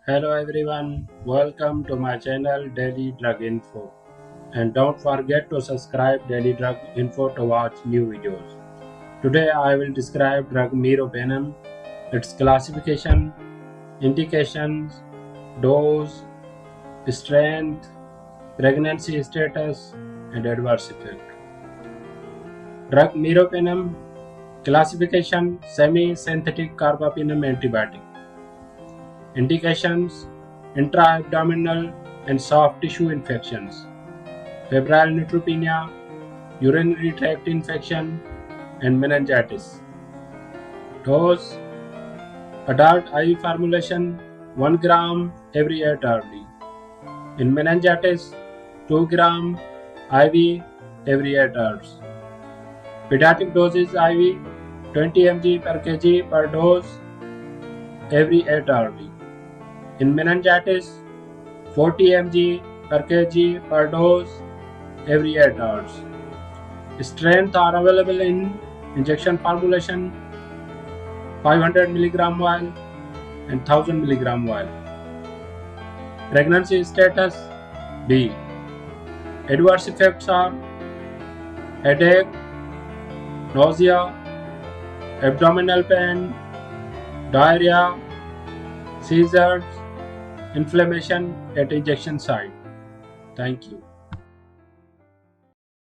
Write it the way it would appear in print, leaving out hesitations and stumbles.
Hello everyone, welcome to my channel Daily Drug Info. And don't forget to subscribe Daily Drug Info to watch new videos. Today I will describe drug Meropenem, its classification, indications, dose, strength, pregnancy status, and adverse effect. Drug Meropenem classification: semi-synthetic carbapenem antibiotic. Indications: intra-abdominal and soft tissue infections, febrile neutropenia, urinary tract infection, and meningitis. Dose: adult IV formulation 1 gram every 8 hourly. In meningitis, 2 gram IV every 8 hours. Pediatric doses: IV 20 mg per kg per dose every 8 hourly. In meningitis, 40 mg per kg per dose every 8 hours. Strengths are available in injection formulation 500 mg vial and 1000 mg vial. Pregnancy status: B. Adverse effects are headache, nausea, abdominal pain, diarrhea, seizures, inflammation at injection site. Thank you.